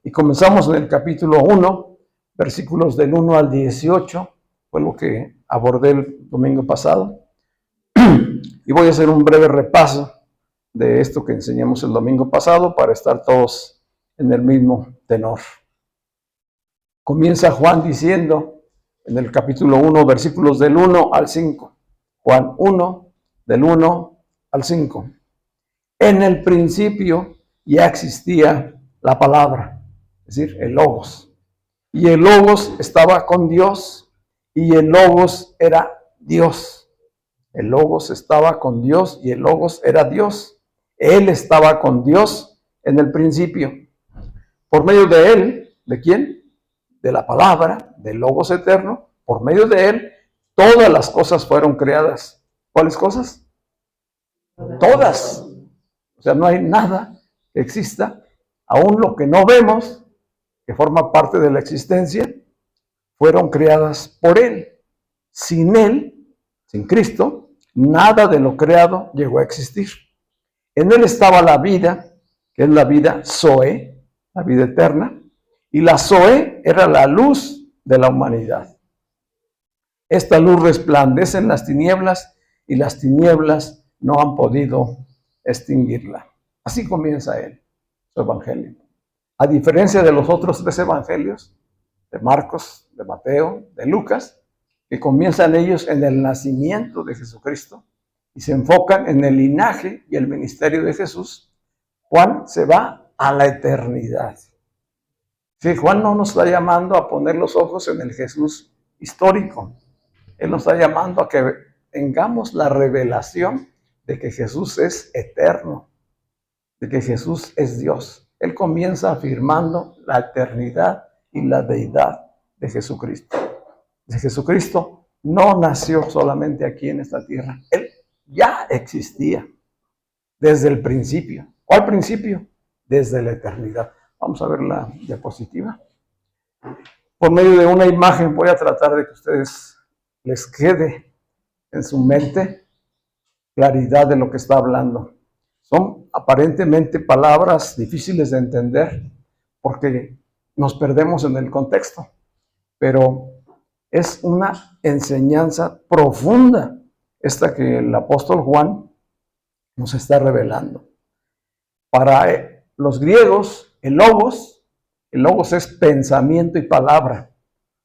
Y comenzamos en el capítulo 1, versículos del 1 al 18, fue lo que abordé el domingo pasado. Y voy a hacer un breve repaso de esto que enseñamos el domingo pasado para estar todos en el mismo tenor. Comienza Juan diciendo en el capítulo 1, versículos del 1 al 5. Juan 1, del 1 al 5. En el principio ya existía la palabra, es decir, el Logos. Y el Logos estaba con Dios, y el Logos era Dios. El Logos estaba con Dios, y el Logos era Dios. Él estaba con Dios en el principio. Por medio de él, ¿de quién? De la palabra, del Logos eterno. Por medio de él, todas las cosas fueron creadas. ¿Cuáles cosas? Todas. O sea, no hay nada que exista. Aún lo que no vemos, que forma parte de la existencia, fueron creadas por él. Sin él, sin Cristo, nada de lo creado llegó a existir. En él estaba la vida, que es la vida Zoe, la vida eterna, y la Zoe era la luz de la humanidad. Esta luz resplandece en las tinieblas, y las tinieblas no han podido extinguirla. Así comienza él, su evangelio. A diferencia de los otros 3 evangelios, de Marcos, de Mateo, de Lucas, que comienzan ellos en el nacimiento de Jesucristo y se enfocan en el linaje y el ministerio de Jesús, Juan se va a la eternidad. Sí, Juan no nos está llamando a poner los ojos en el Jesús histórico. Él nos está llamando a que tengamos la revelación de que Jesús es eterno, de que Jesús es Dios. Él comienza afirmando la eternidad y la deidad de Jesucristo. De Jesucristo no nació solamente aquí en esta tierra. Él ya existía desde el principio. ¿Cuál principio? Desde la eternidad. Vamos a ver la diapositiva. Por medio de una imagen voy a tratar de que a ustedes les quede en su mente claridad de lo que está hablando. Son aparentemente palabras difíciles de entender porque nos perdemos en el contexto, pero es una enseñanza profunda esta que el apóstol Juan nos está revelando. Para los griegos, el logos es pensamiento y palabra.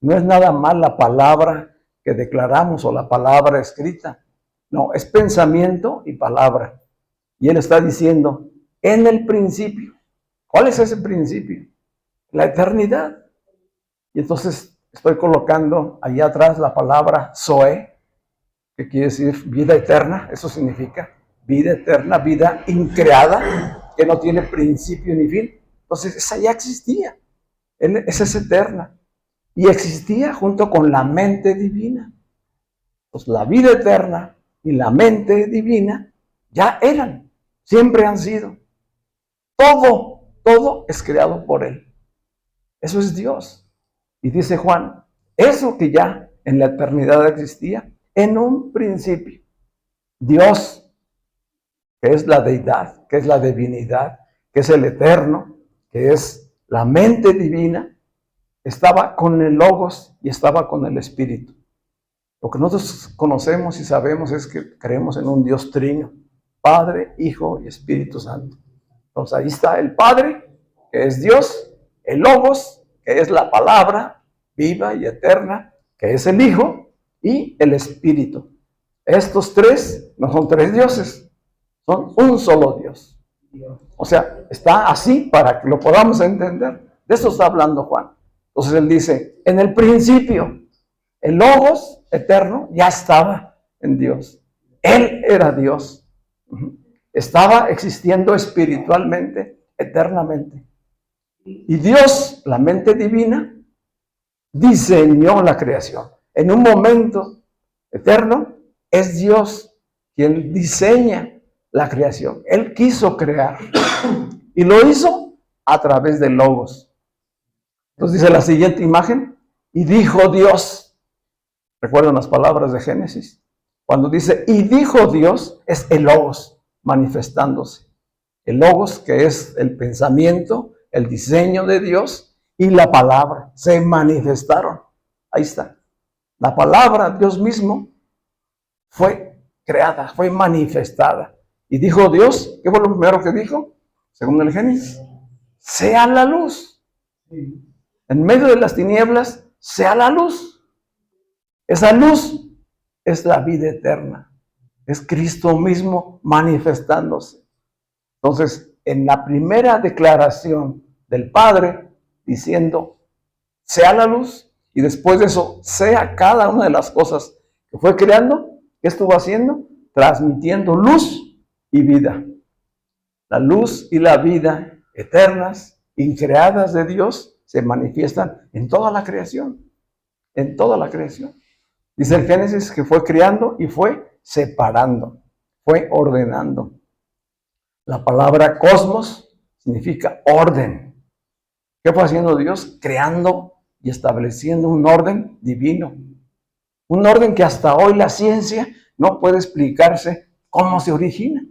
No es nada más la palabra que declaramos o la palabra escrita. No, es pensamiento y palabra. Y él está diciendo, en el principio. ¿Cuál es ese principio? La eternidad. Y entonces estoy colocando allá atrás la palabra Zoe, que quiere decir vida eterna. Eso significa vida eterna, vida increada, que no tiene principio ni fin. Entonces esa ya existía. Esa es eterna. Y existía junto con la mente divina. Pues la vida eterna y la mente divina ya eran, siempre han sido. Todo es creado por él. Eso es Dios. Y dice Juan, eso que ya en la eternidad existía, en un principio, Dios, que es la deidad, que es la divinidad, que es el eterno, que es la mente divina, estaba con el Logos y estaba con el Espíritu. Lo que nosotros conocemos y sabemos es que creemos en un Dios trino, Padre, Hijo y Espíritu Santo. Entonces ahí está el Padre, que es Dios, el Logos, que es la palabra viva y eterna, que es el Hijo, y el Espíritu. Estos 3 no son 3 dioses, son un solo Dios. O sea, está así para que lo podamos entender. De eso está hablando Juan. Entonces él dice, en el principio, el Logos eterno ya estaba en Dios. Él era Dios. Estaba existiendo espiritualmente, eternamente. Y Dios, la mente divina, diseñó la creación. En un momento eterno, es Dios quien diseña la creación. Él quiso crear y lo hizo a través del Logos. Entonces dice la siguiente imagen, y dijo Dios. ¿Recuerdan las palabras de Génesis? Cuando dice, y dijo Dios, es el Logos manifestándose. El Logos, que es el pensamiento, el diseño de Dios, y la palabra se manifestaron. Ahí está. La palabra, Dios mismo, fue creada, fue manifestada. Y dijo Dios, ¿qué fue lo primero que dijo? Según el Génesis, sea la luz. En medio de las tinieblas, sea la luz. Esa luz es la vida eterna. Es Cristo mismo manifestándose. Entonces, en la primera declaración del Padre, diciendo, sea la luz, y después de eso, sea cada una de las cosas que fue creando, ¿qué estuvo haciendo? Transmitiendo luz y vida. La luz y la vida eternas, increadas de Dios, se manifiestan en toda la creación. En toda la creación. Dice el Génesis que fue creando y fue separando, fue ordenando. La palabra cosmos significa orden. ¿Qué fue haciendo Dios? Creando y estableciendo un orden divino. Un orden que hasta hoy la ciencia no puede explicarse cómo se origina.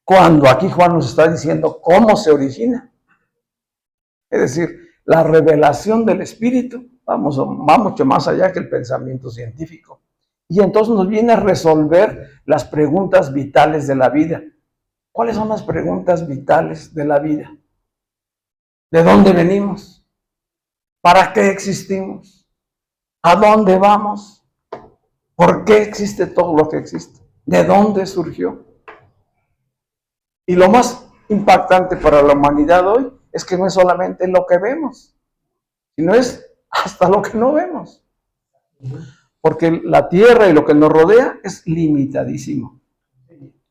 Cuando aquí Juan nos está diciendo cómo se origina. Es decir, la revelación del Espíritu va mucho más allá que el pensamiento científico. Y entonces nos viene a resolver las preguntas vitales de la vida. ¿Cuáles son las preguntas vitales de la vida? ¿De dónde venimos? ¿Para qué existimos? ¿A dónde vamos? ¿Por qué existe todo lo que existe? ¿De dónde surgió? Y lo más impactante para la humanidad hoy es que no es solamente lo que vemos, sino es hasta lo que no vemos. Porque la Tierra y lo que nos rodea es limitadísimo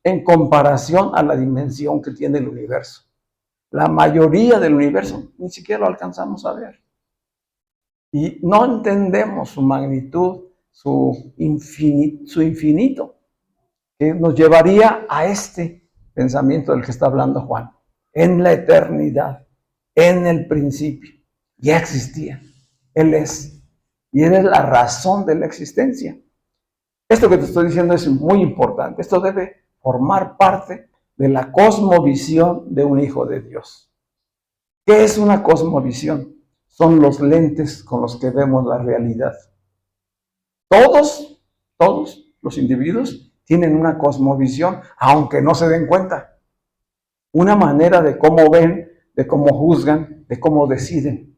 en comparación a la dimensión que tiene el universo. La mayoría del universo ni siquiera lo alcanzamos a ver. Y no entendemos su magnitud, su infinito, que nos llevaría a este pensamiento del que está hablando Juan. En la eternidad, en el principio, ya existía. Él es. Y Él es la razón de la existencia. Esto que te estoy diciendo es muy importante. Esto debe formar parte de la cosmovisión de un hijo de Dios. ¿Qué es una cosmovisión? Son los lentes con los que vemos la realidad. Todos los individuos tienen una cosmovisión, aunque no se den cuenta. Una manera de cómo ven, de cómo juzgan, de cómo deciden.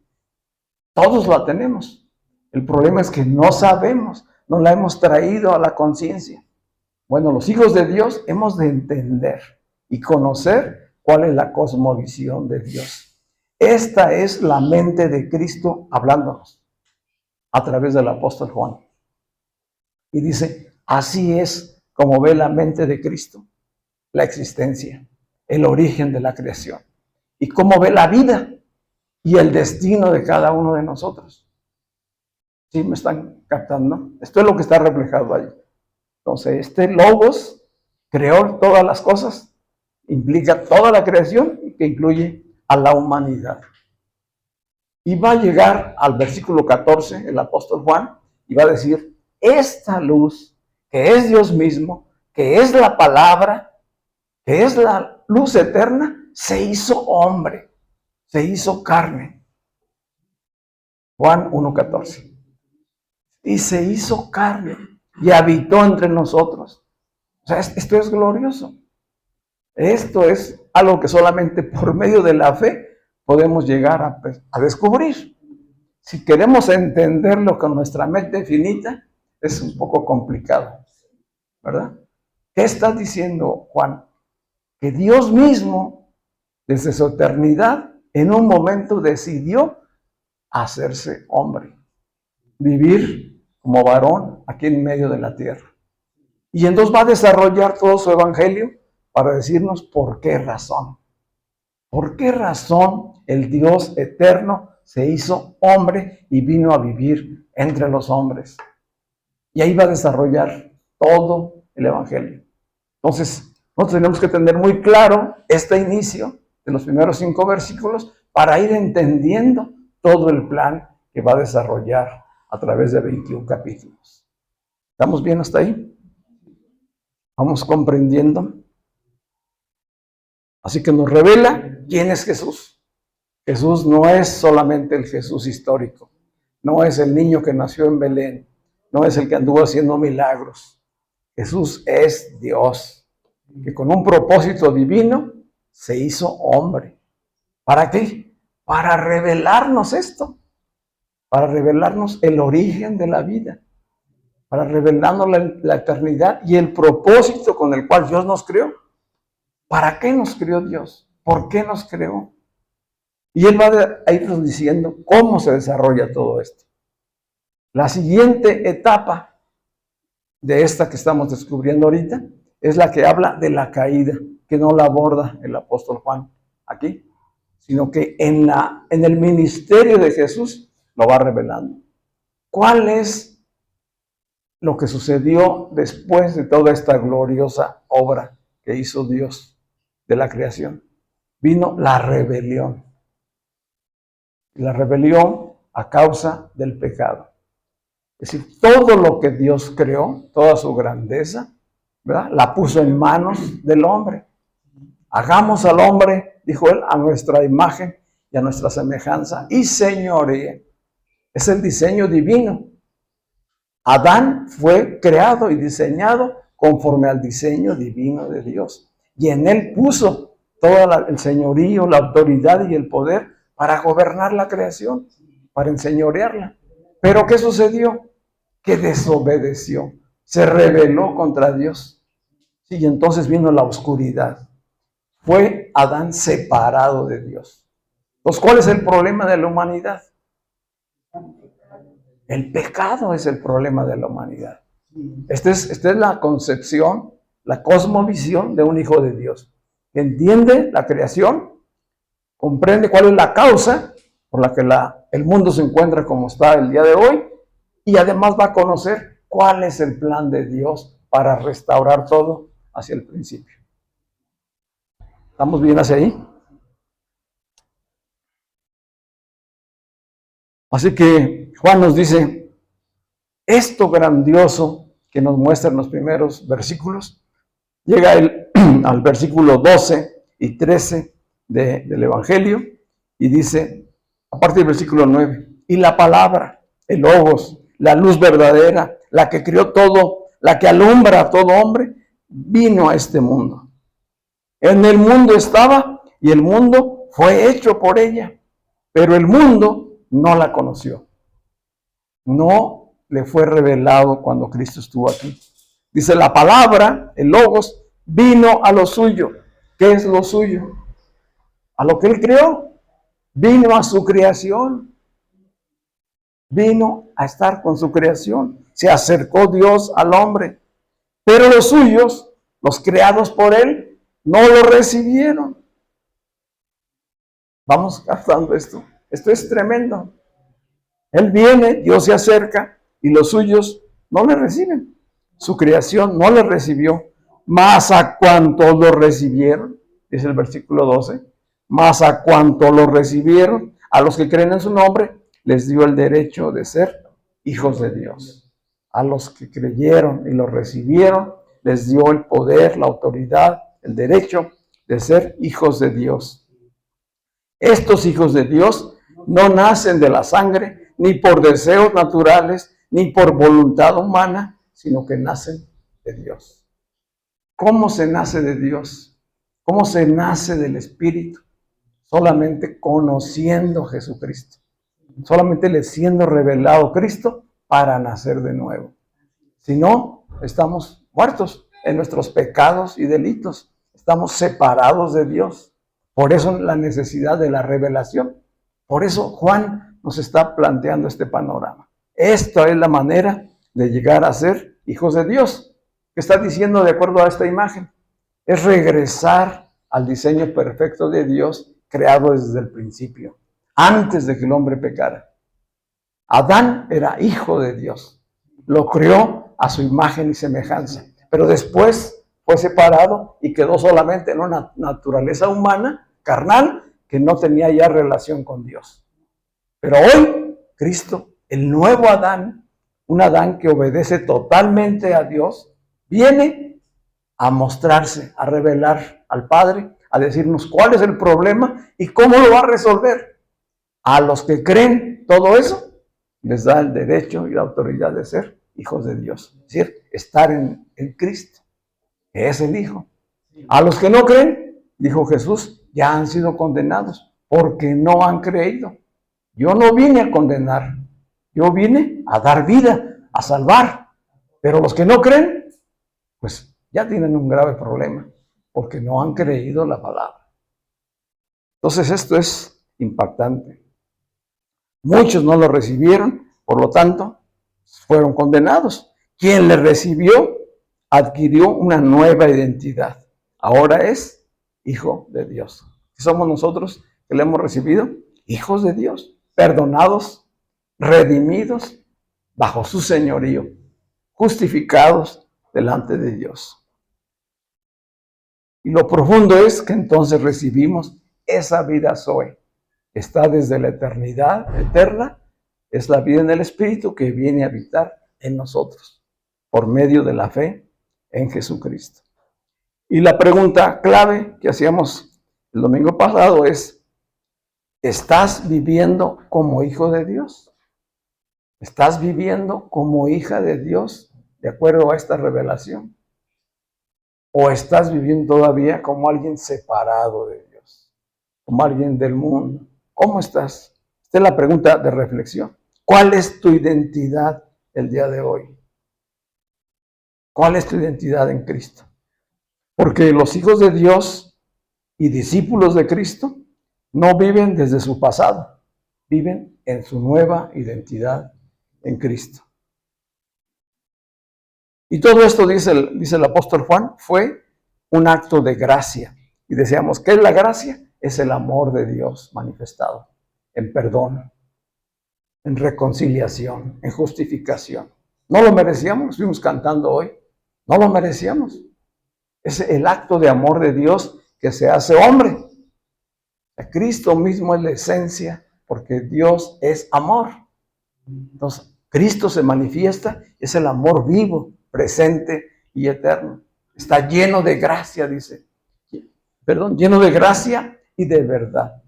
Todos la tenemos. El problema es que no sabemos, no la hemos traído a la conciencia. Bueno, los hijos de Dios hemos de entender y conocer cuál es la cosmovisión de Dios. Esta es la mente de Cristo hablándonos a través del apóstol Juan. Y dice, así es como ve la mente de Cristo, la existencia, el origen de la creación. Y cómo ve la vida y el destino de cada uno de nosotros. ¿Sí me están captando? Esto es lo que está reflejado ahí. Entonces, este Logos creó todas las cosas, implica toda la creación y que incluye a la humanidad. Y va a llegar al versículo 14, el apóstol Juan, y va a decir, esta luz, que es Dios mismo, que es la palabra, que es la luz eterna, se hizo hombre, se hizo carne. Juan 1:14. Y se hizo carne y habitó entre nosotros. O sea, esto es glorioso. Esto es algo que solamente por medio de la fe podemos llegar a descubrir. Si queremos entenderlo con nuestra mente finita, es un poco complicado, ¿verdad? ¿Qué está diciendo Juan? Que Dios mismo, desde su eternidad, en un momento decidió hacerse hombre, vivir como varón aquí en medio de la tierra. Y entonces va a desarrollar todo su evangelio para decirnos por qué razón. ¿Por qué razón el Dios eterno se hizo hombre y vino a vivir entre los hombres? Y ahí va a desarrollar todo el evangelio. Entonces, nosotros tenemos que tener muy claro este inicio de los primeros 5 versículos para ir entendiendo todo el plan que va a desarrollar a través de 21 capítulos. ¿Estamos bien hasta ahí? ¿Vamos comprendiendo? Así que nos revela quién es Jesús. Jesús no es solamente el Jesús histórico, no es el niño que nació en Belén, no es el que anduvo haciendo milagros. Jesús es Dios, que con un propósito divino se hizo hombre. ¿Para qué? Para revelarnos esto, para revelarnos el origen de la vida, para revelarnos la eternidad y el propósito con el cual Dios nos creó. ¿Para qué nos creó Dios? ¿Por qué nos creó? Y Él va a irnos diciendo cómo se desarrolla todo esto. La siguiente etapa de esta que estamos descubriendo ahorita es la que habla de la caída, que no la aborda el apóstol Juan aquí, sino que en el ministerio de Jesús lo va revelando. ¿Cuál es lo que sucedió después de toda esta gloriosa obra que hizo Dios de la creación? Vino la rebelión. La rebelión a causa del pecado. Es decir, todo lo que Dios creó, toda su grandeza, ¿verdad?, la puso en manos del hombre. Hagamos al hombre, dijo él, a nuestra imagen y a nuestra semejanza y señoree. Es el diseño divino. Adán fue creado y diseñado conforme al diseño divino de Dios. Y en él puso todo el señorío, la autoridad y el poder para gobernar la creación, para enseñorearla. Pero ¿qué sucedió? Que desobedeció, se rebeló contra Dios. Sí, y entonces vino la oscuridad. Fue Adán separado de Dios. Entonces, ¿cuál es el problema de la humanidad? El pecado es el problema de la humanidad. Esta es la concepción, la cosmovisión de un hijo de Dios, que entiende la creación, comprende cuál es la causa por la que el mundo se encuentra como está el día de hoy, y además va a conocer cuál es el plan de Dios para restaurar todo hacia el principio. ¿Estamos bien hacia ahí? Así que Juan nos dice, esto grandioso que nos muestra en los primeros versículos, llega al versículo 12 y 13 del Evangelio, y dice, a partir del versículo 9, y la palabra, el logos, la luz verdadera, la que creó todo, la que alumbra a todo hombre, vino a este mundo. En el mundo estaba y el mundo fue hecho por ella, pero el mundo no la conoció. No le fue revelado cuando Cristo estuvo aquí. Dice, la palabra, el logos, vino a lo suyo. ¿Qué es lo suyo? A lo que Él creó. Vino a su creación. Vino a estar con su creación. Se acercó Dios al hombre. Pero los suyos, los creados por Él, no lo recibieron. Vamos captando esto. Esto es tremendo. Él viene, Dios se acerca y los suyos no le reciben. Su creación no le recibió. Mas a cuanto lo recibieron, dice el versículo 12, mas a cuanto lo recibieron, a los que creen en su nombre, les dio el derecho de ser hijos de Dios. A los que creyeron y lo recibieron, les dio el poder, la autoridad, el derecho de ser hijos de Dios. Estos hijos de Dios no nacen de la sangre, ni por deseos naturales, ni por voluntad humana, sino que nacen de Dios. ¿Cómo se nace de Dios? ¿Cómo se nace del Espíritu? Solamente conociendo a Jesucristo. Solamente le siendo revelado Cristo para nacer de nuevo. Si no, estamos muertos en nuestros pecados y delitos. Estamos separados de Dios. Por eso la necesidad de la revelación. Por eso Juan nos está planteando este panorama. Esta es la manera de llegar a ser hijos de Dios. ¿Qué está diciendo de acuerdo a esta imagen? Es regresar al diseño perfecto de Dios creado desde el principio, antes de que el hombre pecara. Adán era hijo de Dios. Lo creó a su imagen y semejanza. Pero después fue separado y quedó solamente en una naturaleza humana, carnal, que no tenía ya relación con Dios. Pero hoy, Cristo, el nuevo Adán, un Adán que obedece totalmente a Dios, viene a mostrarse, a revelar al Padre, a decirnos cuál es el problema y cómo lo va a resolver. A los que creen todo eso, les da el derecho y la autoridad de ser hijos de Dios. Es decir, estar en Cristo, que es el Hijo. A los que no creen, dijo Jesús, ya han sido condenados porque no han creído. Yo no vine a condenar, yo vine a dar vida, a salvar. Pero los que no creen, pues ya tienen un grave problema, porque no han creído la palabra. Entonces esto es impactante. Muchos no lo recibieron, por lo tanto, fueron condenados. Quien le recibió adquirió una nueva identidad. Ahora es hijo de Dios. ¿Somos nosotros que le hemos recibido? Hijos de Dios, perdonados, redimidos bajo su señorío, justificados delante de Dios. Y lo profundo es que entonces recibimos esa vida Zoe. Está desde la eternidad eterna, es la vida en el Espíritu que viene a habitar en nosotros por medio de la fe en Jesucristo. Y la pregunta clave que hacíamos el domingo pasado es, ¿estás viviendo como hijo de Dios? ¿Estás viviendo como hija de Dios de acuerdo a esta revelación? ¿O estás viviendo todavía como alguien separado de Dios? Como alguien del mundo. ¿Cómo estás? Esta es la pregunta de reflexión. ¿Cuál es tu identidad el día de hoy? ¿Cuál es tu identidad en Cristo? Porque los hijos de Dios y discípulos de Cristo no viven desde su pasado, viven en su nueva identidad en Cristo. Y todo esto, dice el apóstol Juan, fue un acto de gracia. Y decíamos, ¿qué es la gracia? Es el amor de Dios manifestado en perdón, en reconciliación, en justificación. No lo merecíamos, estuvimos cantando hoy, no lo merecíamos. Es el acto de amor de Dios que se hace hombre. Cristo mismo es la esencia, porque Dios es amor. Entonces, Cristo se manifiesta, es el amor vivo, presente y eterno. Está lleno de gracia, dice. Lleno de gracia y de verdad.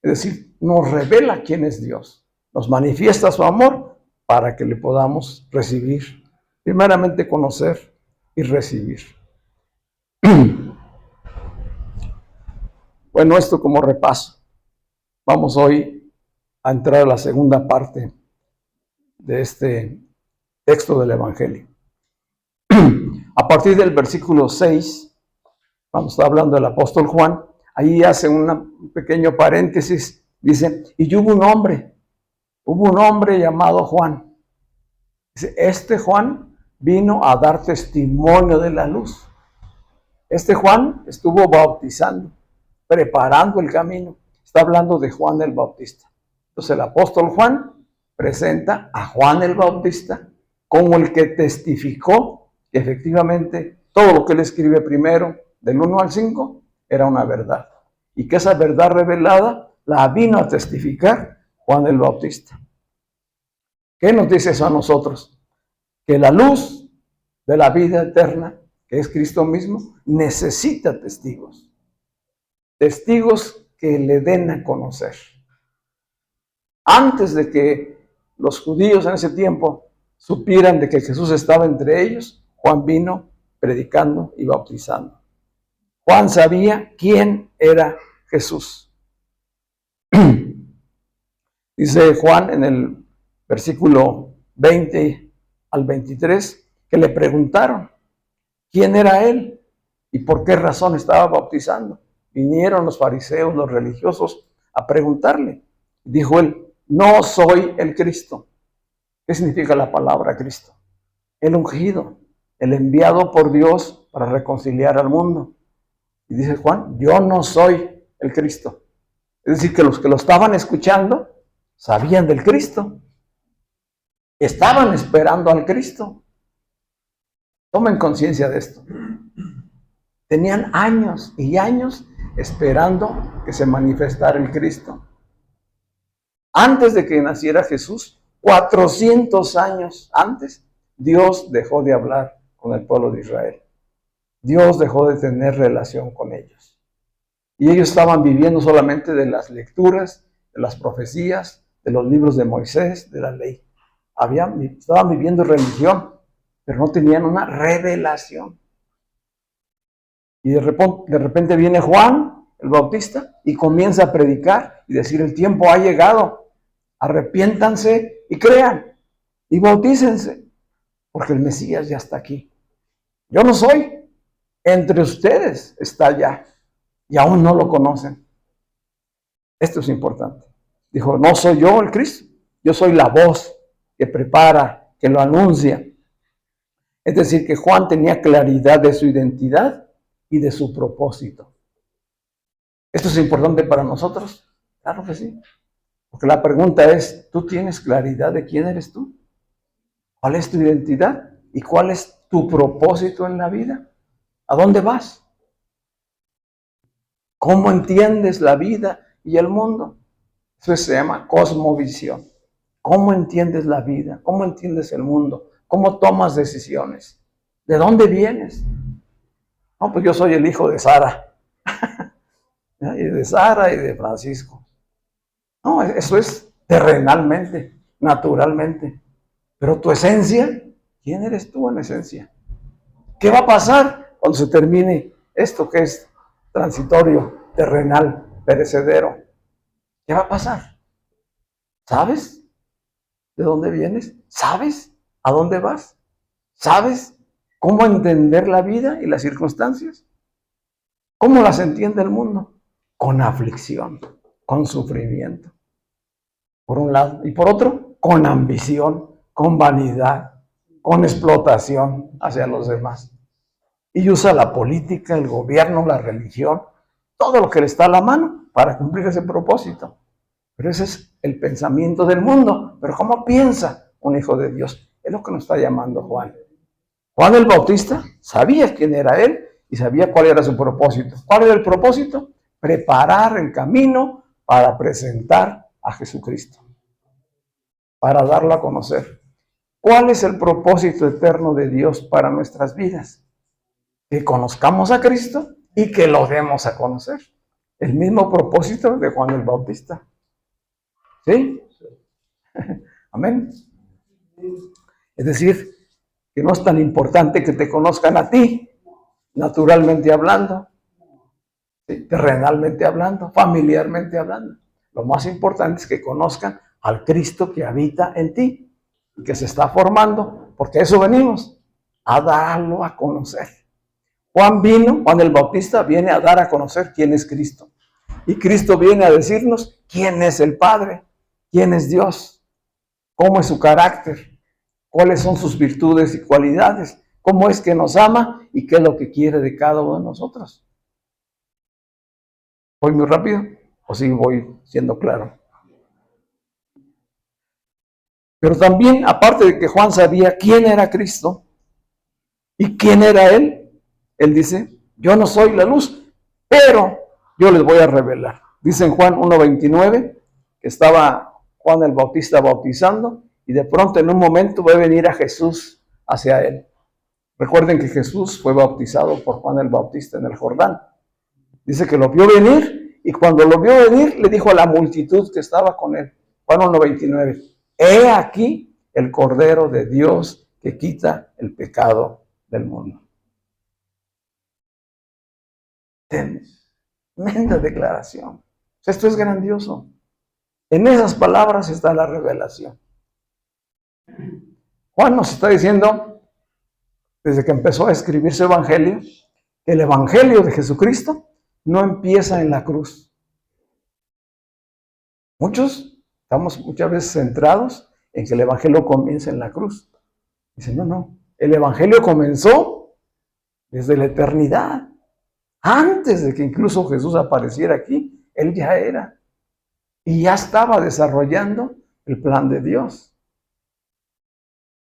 Es decir, nos revela quién es Dios. Nos manifiesta su amor para que le podamos recibir. Primeramente conocer y recibir. Bueno, esto como repaso. Vamos hoy a entrar a la segunda parte de este texto del Evangelio. A partir del versículo 6, cuando está hablando el apóstol Juan, ahí hace un pequeño paréntesis, dice, y hubo un hombre llamado Juan. Dice, este Juan vino a dar testimonio de la luz. Este Juan estuvo bautizando, preparando el camino. Está hablando de Juan el Bautista. Entonces el apóstol Juan presenta a Juan el Bautista como el que testificó que efectivamente todo lo que él escribe primero, del 1 al 5, era una verdad. Y que esa verdad revelada la vino a testificar Juan el Bautista. ¿Qué nos dice eso a nosotros? Que la luz de la vida eterna, que es Cristo mismo, necesita testigos. Testigos que le den a conocer. Antes de que los judíos en ese tiempo supieran de que Jesús estaba entre ellos, Juan vino predicando y bautizando. Juan sabía quién era Jesús. Dice Juan en el versículo 20 al 23 que le preguntaron quién era él y por qué razón estaba bautizando. Vinieron los fariseos, los religiosos, a preguntarle. Dijo él, no soy el Cristo. ¿Qué significa la palabra Cristo? El ungido, el enviado por Dios para reconciliar al mundo. Y dice Juan, yo no soy el Cristo. Es decir, que los que lo estaban escuchando sabían del Cristo. Estaban esperando al Cristo. Tomen conciencia de esto. Tenían años y años esperando que se manifestara el Cristo. Antes de que naciera Jesús, 400 años antes, Dios dejó de hablar con el pueblo de Israel. Dios dejó de tener relación con ellos. Y ellos estaban viviendo solamente de las lecturas, de las profecías, de los libros de Moisés, de la ley. Estaban viviendo religión, pero no tenían una revelación. Y de repente viene Juan, el Bautista, y comienza a predicar y decir: el tiempo ha llegado, arrepiéntanse y crean, y bautícense, porque el Mesías ya está aquí. Yo no soy, entre ustedes está ya, y aún no lo conocen. Esto es importante. Dijo: no soy yo el Cristo, yo soy la voz que prepara, que lo anuncia. Es decir, que Juan tenía claridad de su identidad y de su propósito. ¿Esto es importante para nosotros? Claro que sí. Porque la pregunta es: ¿tú tienes claridad de quién eres tú? ¿Cuál es tu identidad? ¿Y cuál es tu propósito en la vida? ¿A dónde vas? ¿Cómo entiendes la vida y el mundo? Eso se llama cosmovisión. ¿Cómo entiendes la vida? ¿Cómo entiendes el mundo? ¿Cómo tomas decisiones? ¿De dónde vienes? No, pues yo soy el hijo de Sara. Y de Sara y de Francisco. No, eso es terrenalmente, naturalmente. Pero tu esencia, ¿quién eres tú en esencia? ¿Qué va a pasar cuando se termine esto que es transitorio, terrenal, perecedero? ¿Qué va a pasar? ¿Sabes de dónde vienes? ¿Sabes a dónde vas? ¿Sabes cómo entender la vida y las circunstancias? ¿Cómo las entiende el mundo? Con aflicción, con sufrimiento, por un lado. Y por otro, con ambición, con vanidad, con explotación hacia los demás. Y usa la política, el gobierno, la religión, todo lo que le está a la mano para cumplir ese propósito. Pero ese es el pensamiento del mundo. Pero ¿cómo piensa un hijo de Dios? Es lo que nos está llamando Juan. Juan el Bautista sabía quién era él y sabía cuál era su propósito. ¿Cuál era el propósito? Preparar el camino para presentar a Jesucristo, para darlo a conocer. ¿Cuál es el propósito eterno de Dios para nuestras vidas? Que conozcamos a Cristo y que lo demos a conocer. El mismo propósito de Juan el Bautista. ¿Sí? Amén. Es decir, que no es tan importante que te conozcan a ti, naturalmente hablando, ¿sí? Terrenalmente hablando, familiarmente hablando. Lo más importante es que conozcan al Cristo que habita en ti y que se está formando, porque a eso venimos, a darlo a conocer. Juan el Bautista viene a dar a conocer quién es Cristo. Y Cristo viene a decirnos quién es el Padre, quién es Dios, cómo es su carácter, cuáles son sus virtudes y cualidades, cómo es que nos ama y qué es lo que quiere de cada uno de nosotros. ¿Voy muy rápido o sí voy siendo claro? Pero también, aparte de que Juan sabía quién era Cristo y quién era Él dice: yo no soy la luz, pero yo les voy a revelar. Dice en Juan 1:29 que estaba Juan el Bautista bautizando y de pronto en un momento va a venir a Jesús hacia él. Recuerden que Jesús fue bautizado por Juan el Bautista en el Jordán. Dice que lo vio venir y cuando lo vio venir le dijo a la multitud que estaba con él. Juan 1:29. He aquí el Cordero de Dios que quita el pecado del mundo. Tremenda declaración. Esto es grandioso. En esas palabras está la revelación. Juan nos está diciendo, desde que empezó a escribir su evangelio, que el evangelio de Jesucristo no empieza en la cruz. Muchos estamos muchas veces centrados en que el evangelio comienza en la cruz. Dicen, no, el evangelio comenzó desde la eternidad. Antes de que incluso Jesús apareciera aquí, Él ya era. Y ya estaba desarrollando el plan de Dios.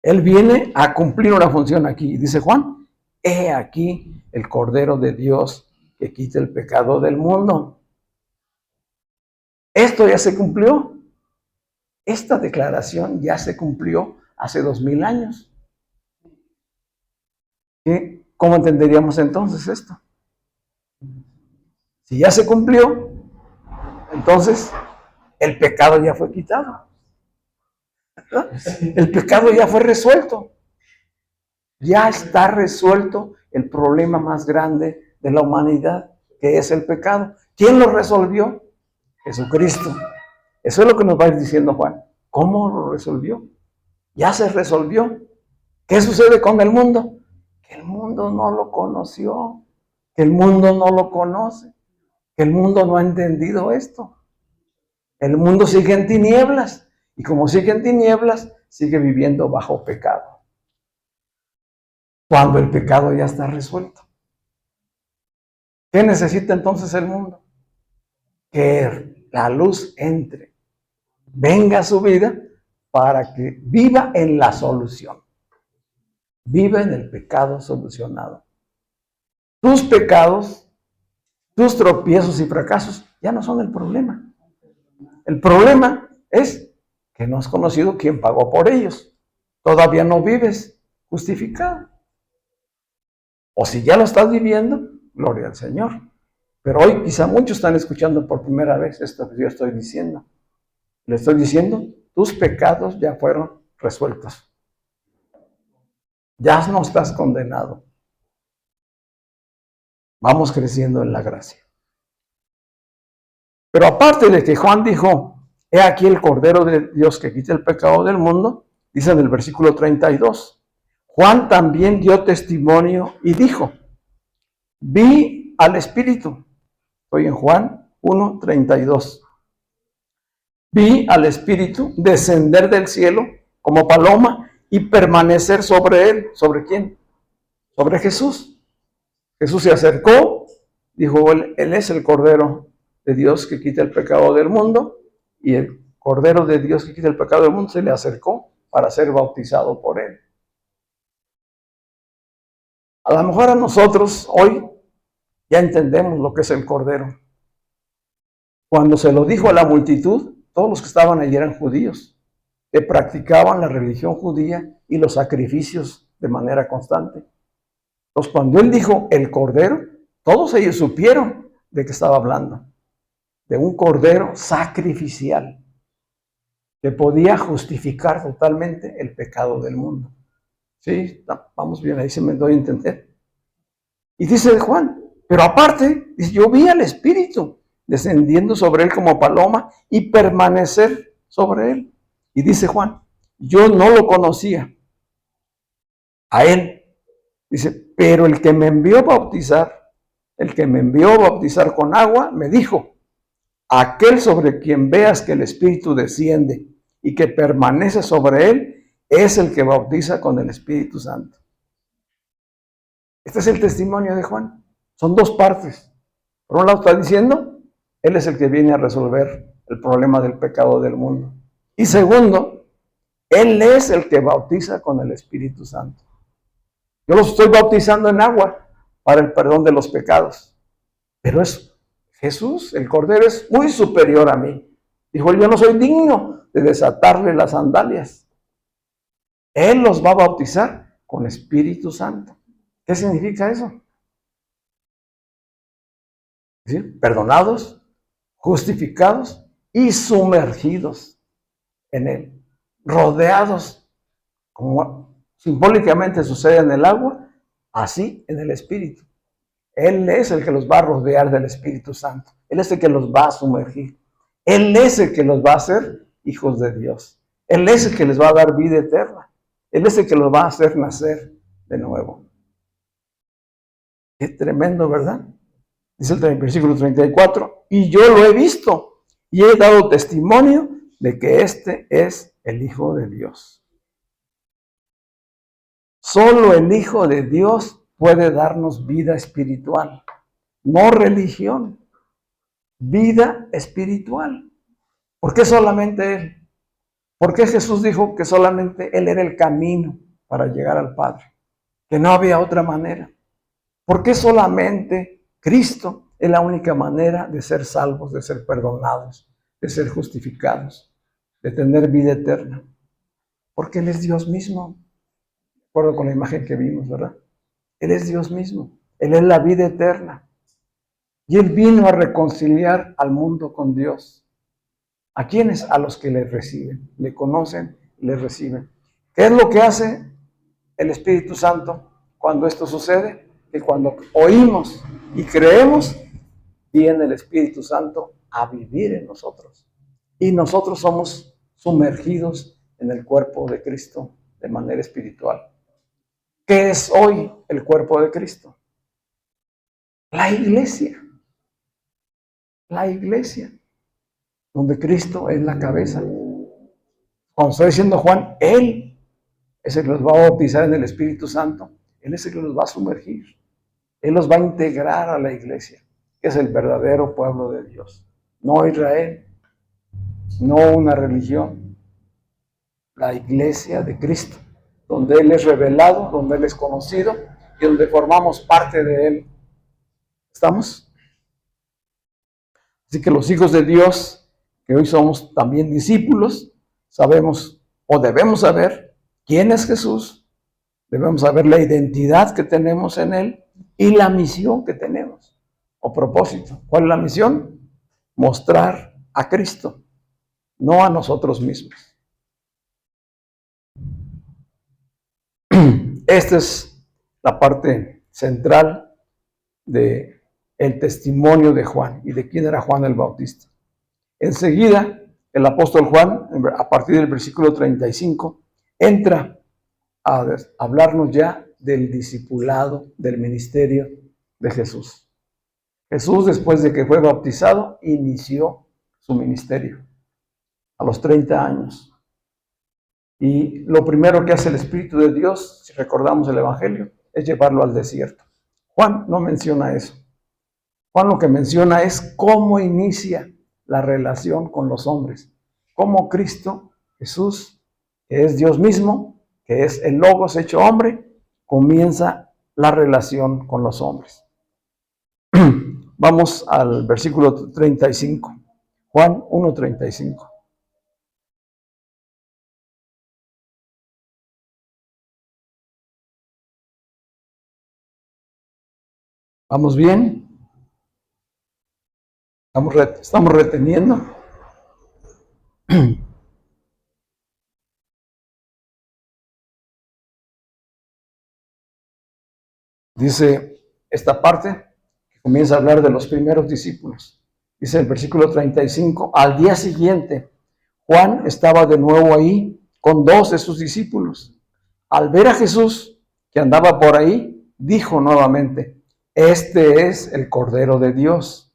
Él viene a cumplir una función aquí. Dice Juan, he aquí el Cordero de Dios que quita el pecado del mundo. Esto ya se cumplió. Esta declaración ya se cumplió hace 2000 años. ¿Sí? ¿Cómo entenderíamos entonces esto? Si ya se cumplió, entonces el pecado ya fue quitado. ¿Verdad? El pecado ya fue resuelto. Ya está resuelto el problema más grande de la humanidad, que es el pecado. ¿Quién lo resolvió? Jesucristo. Eso es lo que nos va a ir diciendo Juan. ¿Cómo lo resolvió? Ya se resolvió. ¿Qué sucede con el mundo? Que el mundo no lo conoció, que el mundo no lo conoce, que el mundo no ha entendido esto. El mundo sigue en tinieblas, y como sigue en tinieblas, sigue viviendo bajo pecado. Cuando el pecado ya está resuelto. ¿Qué necesita entonces el mundo? Que la luz entre, venga a su vida para que viva en la solución. Viva en el pecado solucionado. Tus pecados, tus tropiezos y fracasos ya no son el problema. El problema es que no has conocido quién pagó por ellos. Todavía no vives justificado. O si ya lo estás viviendo, gloria al Señor. Pero hoy quizá muchos están escuchando por primera vez esto que yo estoy diciendo. Le estoy diciendo, tus pecados ya fueron resueltos. Ya no estás condenado. Vamos creciendo en la gracia. Pero aparte de que Juan dijo, he aquí el Cordero de Dios que quita el pecado del mundo, dice en el versículo 32, Juan también dio testimonio y dijo, vi al Espíritu. Estoy en Juan 1:32. Vi al Espíritu descender del cielo como paloma y permanecer sobre él. ¿Sobre quién? Sobre Jesús. Jesús se acercó, dijo, él es el Cordero de Dios que quita el pecado del mundo, y el Cordero de Dios que quita el pecado del mundo se le acercó para ser bautizado por él. A lo mejor a nosotros hoy ya entendemos lo que es el Cordero. Cuando se lo dijo a la multitud, todos los que estaban allí eran judíos, que practicaban la religión judía y los sacrificios de manera constante. Entonces, cuando él dijo el Cordero, todos ellos supieron de qué estaba hablando. De un Cordero sacrificial que podía justificar totalmente el pecado del mundo. ¿Sí? Vamos bien, ahí se me doy a entender. Y dice Juan, pero aparte, dice, yo vi al Espíritu descendiendo sobre él como paloma y permanecer sobre él. Y dice Juan, yo no lo conocía a él. Dice, pero el que me envió a bautizar, con agua, me dijo, aquel sobre quien veas que el Espíritu desciende y que permanece sobre él, es el que bautiza con el Espíritu Santo. Este es el testimonio de Juan. Son dos partes. Por un lado está diciendo, él es el que viene a resolver el problema del pecado del mundo. Y segundo, él es el que bautiza con el Espíritu Santo. Yo los estoy bautizando en agua para el perdón de los pecados. Pero es Jesús, el Cordero, es muy superior a mí. Dijo, yo no soy digno de desatarle las sandalias. Él los va a bautizar con Espíritu Santo. ¿Qué significa eso? Es decir, perdonados, justificados y sumergidos en él. Rodeados, como simbólicamente sucede en el agua, así en el Espíritu. Él es el que los va a rodear del Espíritu Santo. Él es el que los va a sumergir. Él es el que los va a hacer hijos de Dios. Él es el que les va a dar vida eterna. Él es el que los va a hacer nacer de nuevo. Qué tremendo, ¿verdad? Dice el versículo 34, y yo lo he visto y he dado testimonio de que este es el Hijo de Dios. Solo el Hijo de Dios puede darnos vida espiritual, no religión, vida espiritual. ¿Por qué solamente Él? ¿Por qué Jesús dijo que solamente Él era el camino para llegar al Padre? que no había otra manera. ¿Por qué solamente Cristo es la única manera de ser salvos, de ser perdonados, de ser justificados, de tener vida eterna? Porque Él es Dios mismo. De acuerdo con la imagen que vimos, ¿verdad? Él es Dios mismo. Él es la vida eterna. Y Él vino a reconciliar al mundo con Dios. ¿A quiénes? A los que le reciben, le conocen, le reciben. ¿Qué es lo que hace el Espíritu Santo cuando esto sucede? Que cuando oímos y creemos, viene el Espíritu Santo a vivir en nosotros. Y nosotros somos sumergidos en el cuerpo de Cristo de manera espiritual. ¿Qué es hoy el cuerpo de Cristo? La iglesia. La iglesia, donde Cristo es la cabeza. Cuando está diciendo Juan, Él es el que los va a bautizar en el Espíritu Santo. Él es el que los va a sumergir. Él los va a integrar a la iglesia, que es el verdadero pueblo de Dios. No Israel, no una religión. La iglesia de Cristo, donde Él es revelado, donde Él es conocido y donde formamos parte de Él. ¿Estamos? Así que los hijos de Dios, que hoy somos también discípulos, sabemos o debemos saber quién es Jesús, debemos saber la identidad que tenemos en Él y la misión que tenemos o propósito. ¿Cuál es la misión? Mostrar a Cristo, no a nosotros mismos. Esta es la parte central del testimonio de Juan y de quién era Juan el Bautista. Enseguida, el apóstol Juan, a partir del versículo 35, entra a hablarnos ya del discipulado, del ministerio de Jesús. Jesús, después de que fue bautizado, inició su ministerio a los 30 años. Y lo primero que hace el Espíritu de Dios, si recordamos el Evangelio, es llevarlo al desierto. Juan no menciona eso. Juan lo que menciona es cómo inicia la relación con los hombres. Cómo Cristo, Jesús, que es Dios mismo, que es el Logos hecho hombre, comienza la relación con los hombres. Vamos al versículo 35. Juan 1:35. ¿Vamos bien? ¿Estamos reteniendo? Dice esta parte que comienza a hablar de los primeros discípulos. Dice el versículo 35, al día siguiente, Juan estaba de nuevo ahí con 2 de sus discípulos. Al ver a Jesús que andaba por ahí, dijo nuevamente, este es el Cordero de Dios.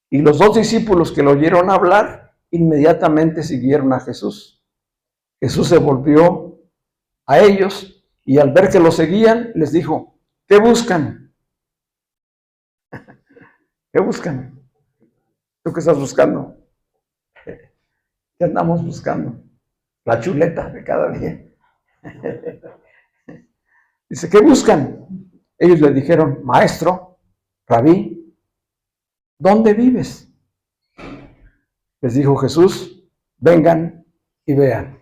Y los 2 discípulos que lo oyeron hablar, inmediatamente siguieron a Jesús. Jesús se volvió a ellos y al ver que lo seguían, les dijo, ¿qué buscan? ¿Qué buscan? ¿Tú qué estás buscando? ¿Qué andamos buscando? La chuleta de cada día. Dice, ¿qué buscan? Ellos le dijeron, maestro, rabí, ¿dónde vives? Les dijo Jesús, vengan y vean.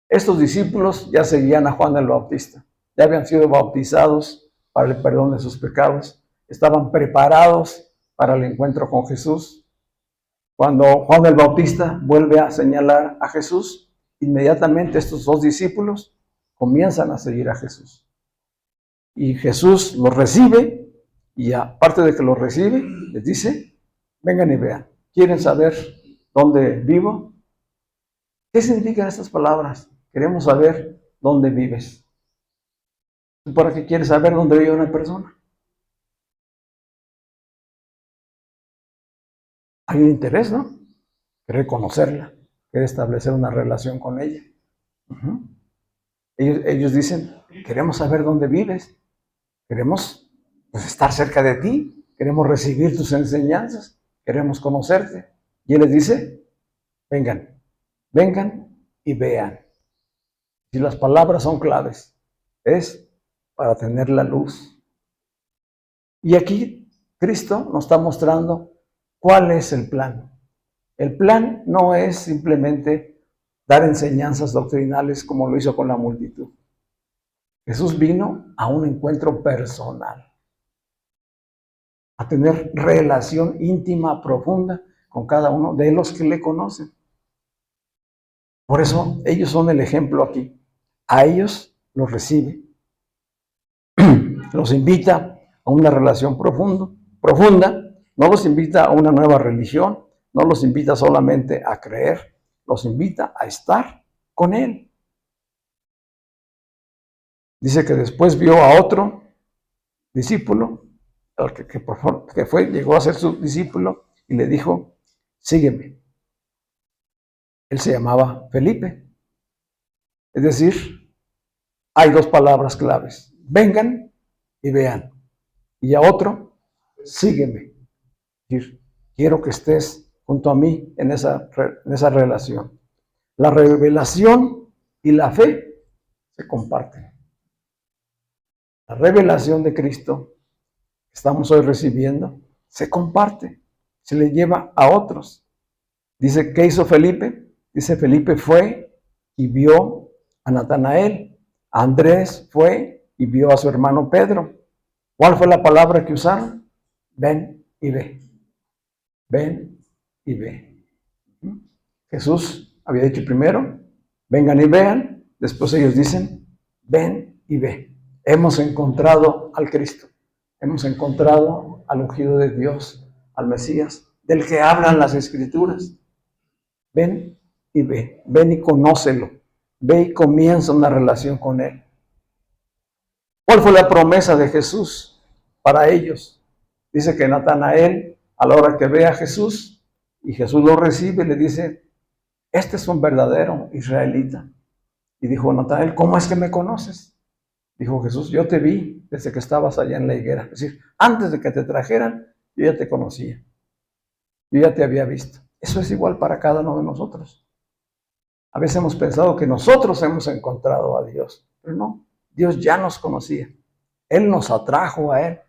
Estos discípulos ya seguían a Juan el Bautista, ya habían sido bautizados para el perdón de sus pecados, estaban preparados para el encuentro con Jesús. Cuando Juan el Bautista vuelve a señalar a Jesús, inmediatamente estos 2 discípulos comienzan a seguir a Jesús. Y Jesús los recibe, y aparte de que los recibe, les dice, vengan y vean. ¿Quieren saber dónde vivo? ¿Qué significan estas palabras? Queremos saber dónde vives. ¿Para qué quieres saber dónde vive una persona? Hay un interés, ¿no? Querer conocerla, querer establecer una relación con ella. Ellos dicen, queremos saber dónde vives, queremos estar cerca de ti, queremos recibir tus enseñanzas, queremos conocerte. Y Él les dice, vengan y vean. Si las palabras son claves, es para tener la luz. Y aquí Cristo nos está mostrando cuál es el plan. El plan no es simplemente dar enseñanzas doctrinales como lo hizo con la multitud. Jesús vino a un encuentro personal, a tener relación íntima, profunda con cada uno de los que le conocen. Por eso ellos son el ejemplo aquí. A ellos los recibe, los invita a una relación profunda, no los invita a una nueva religión, no los invita solamente a creer, los invita a estar con Él. Dice que después vio a otro discípulo, llegó a ser su discípulo y le dijo, sígueme. Él se llamaba Felipe. Es decir, hay dos palabras claves, vengan y vean. Y a otro, sígueme. Es decir, quiero que estés junto a mí en esa relación. La revelación y la fe se comparten. La revelación de Cristo que estamos hoy recibiendo se comparte, se le lleva a otros. Dice, ¿qué hizo Felipe? Dice, Felipe fue y vio a Natanael. Andrés fue y vio a su hermano Pedro. ¿Cuál fue la palabra que usaron? Ven y ve. Ven y ve. Jesús había dicho primero, vengan y vean. Después ellos dicen, ven y ve. Hemos encontrado al Cristo. Hemos encontrado al ungido de Dios, al Mesías, del que hablan las Escrituras. Ven y ve. Ven y conócelo. Ve y comienza una relación con Él. ¿Cuál fue la promesa de Jesús para ellos? Dice que Natanael, a la hora que ve a Jesús, y Jesús lo recibe, le dice, este es un verdadero israelita. Y dijo Natanael, ¿cómo es que me conoces? Dijo Jesús, yo te vi desde que estabas allá en la higuera. Es decir, antes de que te trajeran, yo ya te conocía. Yo ya te había visto. Eso es igual para cada uno de nosotros. A veces hemos pensado que nosotros hemos encontrado a Dios, pero no, Dios ya nos conocía. Él nos atrajo a Él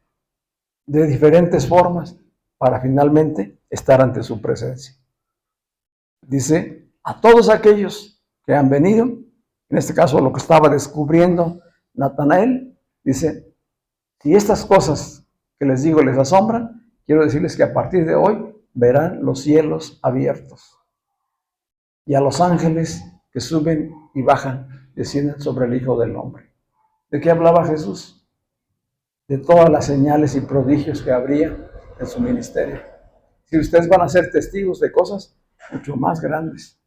de diferentes formas para finalmente estar ante su presencia. Dice, a todos aquellos que han venido, en este caso lo que estaba descubriendo Natanael, dice, si estas cosas que les digo les asombran, quiero decirles que a partir de hoy verán los cielos abiertos y a los ángeles que suben y bajan, descienden sobre el Hijo del Hombre. ¿De qué hablaba Jesús? De todas las señales y prodigios que habría en su ministerio. Si ustedes van a ser testigos de cosas mucho más grandes.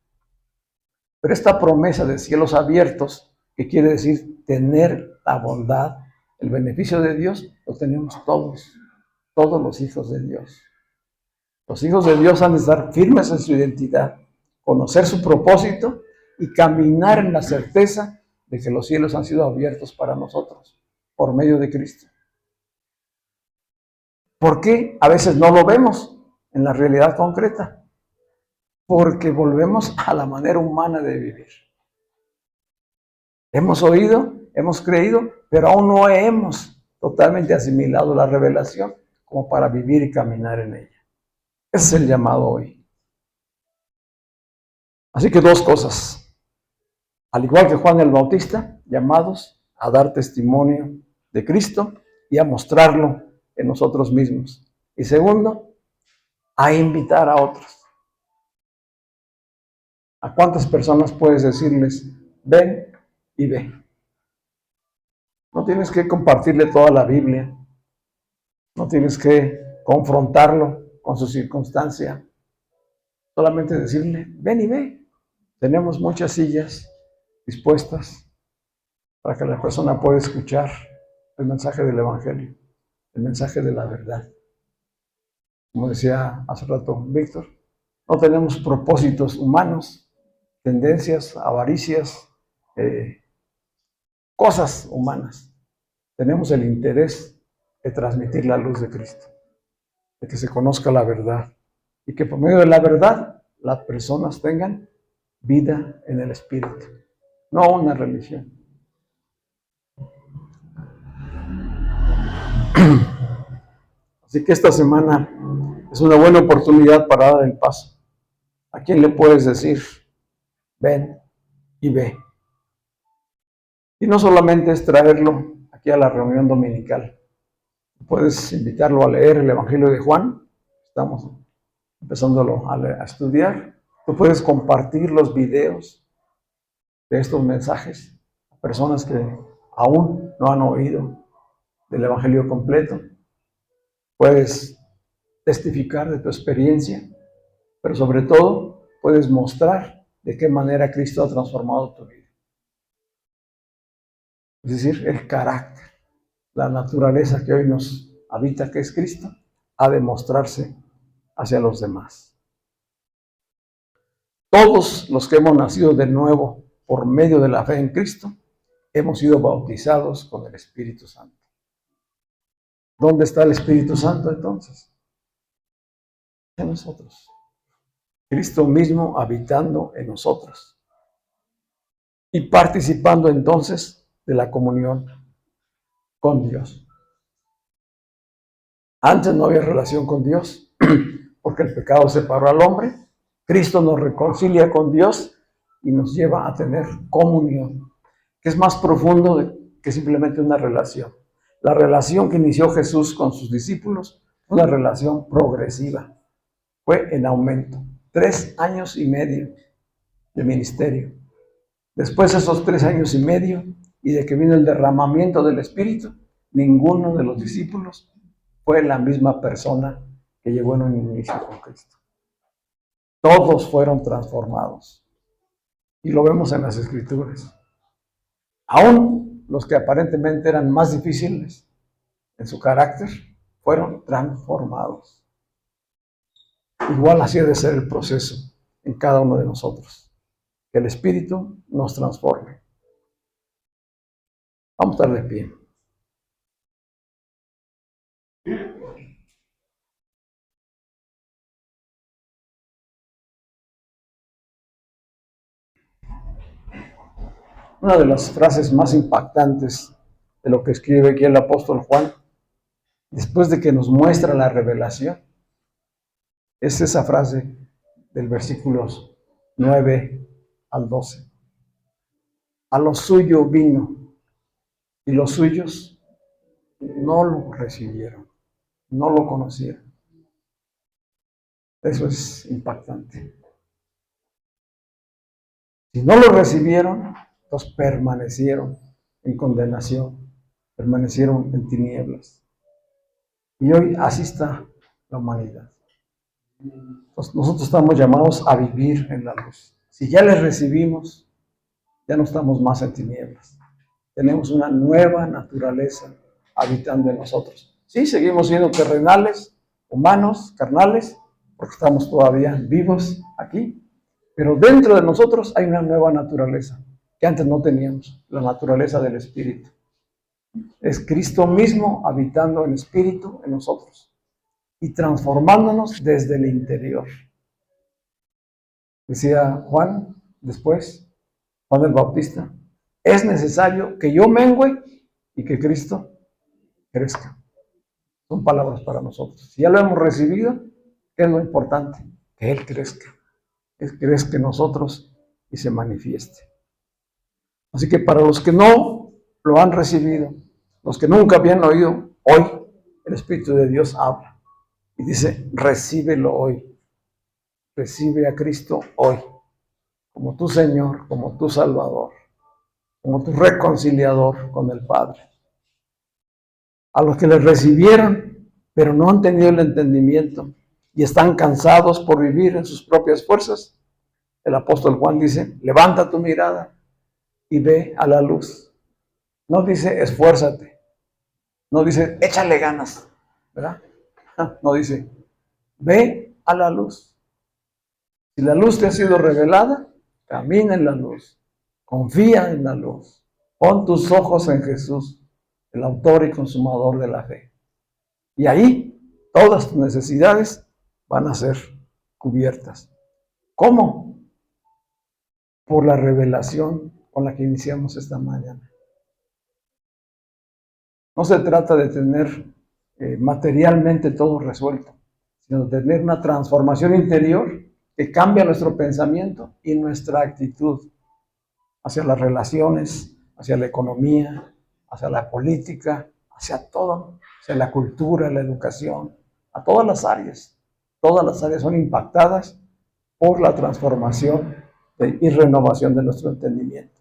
Pero esta promesa de cielos abiertos, que quiere decir tener la bondad, el beneficio de Dios, lo tenemos todos los hijos de Dios. Los hijos de Dios han de estar firmes en su identidad, conocer su propósito y caminar en la certeza de que los cielos han sido abiertos para nosotros por medio de Cristo. ¿Por qué a veces no lo vemos en la realidad concreta? Porque volvemos a la manera humana de vivir. Hemos oído, hemos creído, pero aún no hemos totalmente asimilado la revelación como para vivir y caminar en ella. Ese es el llamado hoy. Así que dos cosas. Al igual que Juan el Bautista, llamados a dar testimonio de Cristo y a mostrarlo en nosotros mismos. Y segundo, a invitar a otros. ¿A cuántas personas puedes decirles, ven y ve? No tienes que compartirle toda la Biblia. No tienes que confrontarlo con su circunstancia. Solamente decirle, ven y ve. Tenemos muchas sillas dispuestas para que la persona pueda escuchar el mensaje del Evangelio, el mensaje de la verdad. Como decía hace rato Víctor, no tenemos propósitos humanos, tendencias, avaricias, cosas humanas. Tenemos el interés de transmitir la luz de Cristo, de que se conozca la verdad y que por medio de la verdad las personas tengan vida en el Espíritu, no una religión. Así que esta semana es una buena oportunidad para dar el paso. ¿A quién le puedes decir, ven y ve? Y no solamente es traerlo aquí a la reunión dominical. Puedes invitarlo a leer el Evangelio de Juan. Estamos empezándolo a estudiar. Tú puedes compartir los videos de estos mensajes a personas que aún no han oído del Evangelio completo. Puedes testificar de tu experiencia, pero sobre todo puedes mostrar de qué manera Cristo ha transformado tu vida. Es decir, el carácter, la naturaleza que hoy nos habita, que es Cristo, ha de mostrarse hacia los demás. Todos los que hemos nacido de nuevo por medio de la fe en Cristo, hemos sido bautizados con el Espíritu Santo. ¿Dónde está el Espíritu Santo entonces? En nosotros. Cristo mismo habitando en nosotros y participando entonces de la comunión con Dios. Antes no había relación con Dios porque el pecado separó al hombre. Cristo nos reconcilia con Dios y nos lleva a tener comunión, que es más profundo que simplemente una relación. La relación que inició Jesús con sus discípulos fue una relación progresiva, fue en aumento. 3 años y medio de ministerio. Después de esos 3 años y medio y de que vino el derramamiento del Espíritu, ninguno de los discípulos fue la misma persona que llegó en un inicio con Cristo. Todos fueron transformados. Y lo vemos en las Escrituras. Aún los que aparentemente eran más difíciles en su carácter, fueron transformados. Igual así debe ser el proceso en cada uno de nosotros. Que el Espíritu nos transforme. Vamos a estar de pie. Una de las frases más impactantes de lo que escribe aquí el apóstol Juan, después de que nos muestra la revelación, es esa frase del versículos 9 al 12. A lo suyo vino y los suyos no lo recibieron, no lo conocieron. Eso es impactante. Si no lo recibieron, los permanecieron en condenación, permanecieron en tinieblas. Y hoy así está la humanidad. Entonces, nosotros estamos llamados a vivir en la luz. Si ya les recibimos, ya no estamos más en tinieblas. Tenemos una nueva naturaleza habitando en nosotros. Sí, seguimos siendo terrenales, humanos, carnales, porque estamos todavía vivos aquí, pero dentro de nosotros hay una nueva naturaleza que antes no teníamos, la naturaleza del Espíritu. Es Cristo mismo habitando en Espíritu en nosotros y transformándonos desde el interior. Decía Juan después, Juan el Bautista, es necesario que yo mengüe y que Cristo crezca. Son palabras para nosotros. Si ya lo hemos recibido, ¿qué es lo importante? Que Él crezca. Él crezca en nosotros y se manifieste. Así que para los que no lo han recibido, los que nunca habían oído, hoy el Espíritu de Dios habla y dice, recíbelo hoy. Recibe a Cristo hoy como tu Señor, como tu Salvador, como tu reconciliador con el Padre. A los que les recibieron, pero no han tenido el entendimiento y están cansados por vivir en sus propias fuerzas, el apóstol Juan dice, levanta tu mirada y ve a la luz. No dice, esfuérzate. No dice, échale ganas, ¿verdad? No dice, ve a la luz. Si la luz te ha sido revelada, camina en la luz, confía en la luz, pon tus ojos en Jesús, el autor y consumador de la fe. Y ahí todas tus necesidades van a ser cubiertas. ¿Cómo? Por la revelación con la que iniciamos esta mañana. No se trata de tener materialmente todo resuelto, sino de tener una transformación interior que cambia nuestro pensamiento y nuestra actitud hacia las relaciones, hacia la economía, hacia la política, hacia todo, hacia la cultura, la educación, a todas las áreas. Todas las áreas son impactadas por la transformación y renovación de nuestro entendimiento.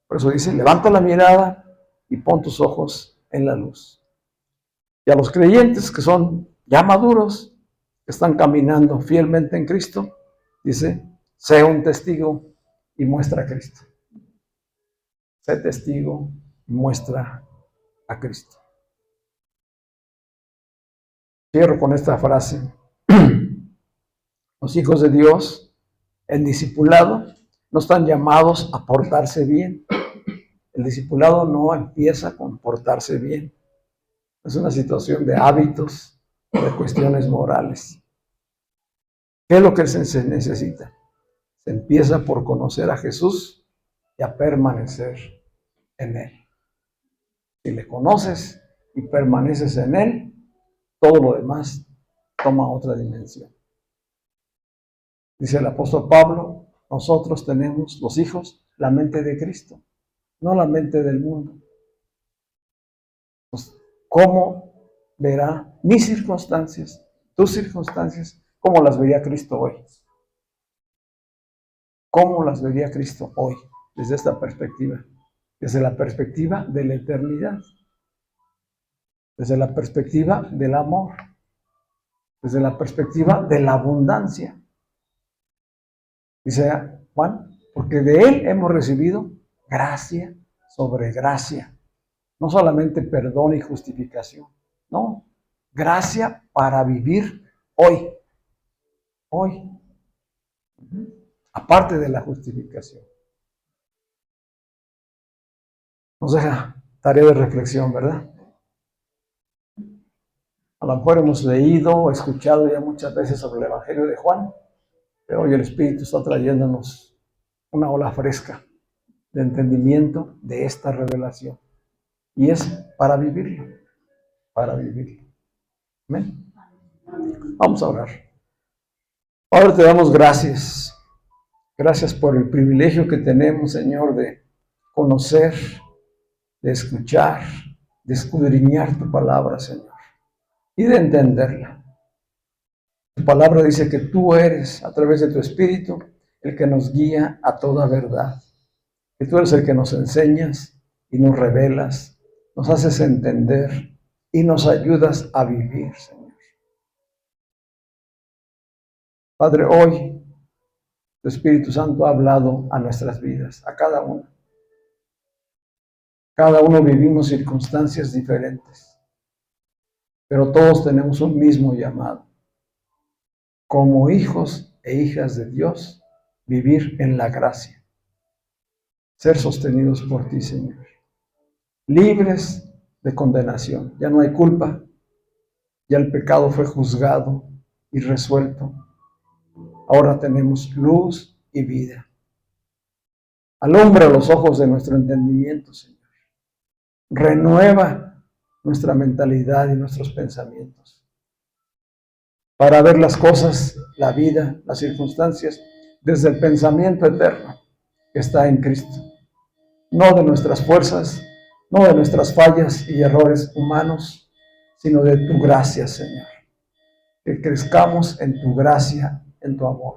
Por eso dice, levanta la mirada y pon tus ojos en la luz. Y a los creyentes que son ya maduros, que están caminando fielmente en Cristo, dice, sé un testigo y muestra a Cristo. Sé testigo y muestra a Cristo. Cierro con esta frase. Los hijos de Dios, el discipulado, no están llamados a portarse bien. El discipulado no empieza con portarse bien. Es una situación de hábitos, de cuestiones morales. ¿Qué es lo que se necesita? Se empieza por conocer a Jesús y a permanecer en Él. Si le conoces y permaneces en Él, todo lo demás toma otra dimensión. Dice el apóstol Pablo, nosotros tenemos, los hijos, la mente de Cristo, no la mente del mundo. Pues, ¿cómo verá mis circunstancias, tus circunstancias, cómo las vería Cristo hoy? ¿Cómo las vería Cristo hoy desde esta perspectiva? Desde la perspectiva de la eternidad, desde la perspectiva del amor, desde la perspectiva de la abundancia. Dice Juan, porque de Él hemos recibido gracia sobre gracia. No solamente perdón y justificación, no, gracia para vivir hoy. Hoy. Aparte de la justificación. Nos deja tarea de reflexión, ¿verdad? A lo mejor hemos leído o escuchado ya muchas veces sobre el Evangelio de Juan, pero hoy el Espíritu está trayéndonos una ola fresca de entendimiento de esta revelación. Y es para vivirlo, para vivirlo. Amén. Vamos a orar. Padre, te damos gracias. Gracias por el privilegio que tenemos, Señor, de conocer, de escuchar, de escudriñar tu palabra, Señor, y de entenderla. Tu palabra dice que tú eres, a través de tu Espíritu, el que nos guía a toda verdad. Que tú eres el que nos enseñas y nos revelas, nos haces entender y nos ayudas a vivir, Señor. Padre, hoy tu Espíritu Santo ha hablado a nuestras vidas, a cada uno. Cada uno vivimos circunstancias diferentes, pero todos tenemos un mismo llamado. Como hijos e hijas de Dios, vivir en la gracia. Ser sostenidos por ti, Señor. Libres de condenación. Ya no hay culpa. Ya el pecado fue juzgado y resuelto. Ahora tenemos luz y vida. Alumbra los ojos de nuestro entendimiento, Señor. Renueva nuestra mentalidad y nuestros pensamientos para ver las cosas, la vida, las circunstancias, desde el pensamiento eterno que está en Cristo. No de nuestras fuerzas, no de nuestras fallas y errores humanos, sino de tu gracia, Señor. Que crezcamos en tu gracia, en tu amor,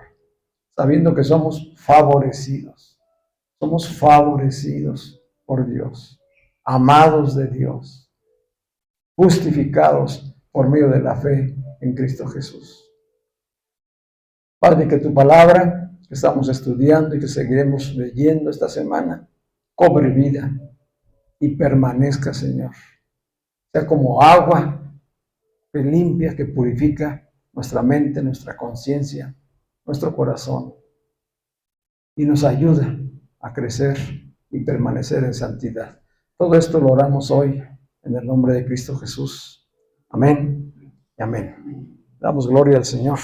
sabiendo que somos favorecidos. Somos favorecidos por Dios, amados de Dios, justificados por medio de la fe en Cristo Jesús. Padre, que tu palabra que estamos estudiando y que seguiremos leyendo esta semana cobre vida y permanezca, Señor. Sea como agua que limpia, que purifica nuestra mente, nuestra conciencia, nuestro corazón y nos ayuda a crecer y permanecer en santidad. Todo esto lo oramos hoy en el nombre de Cristo Jesús. Amén y amén. Damos gloria al Señor.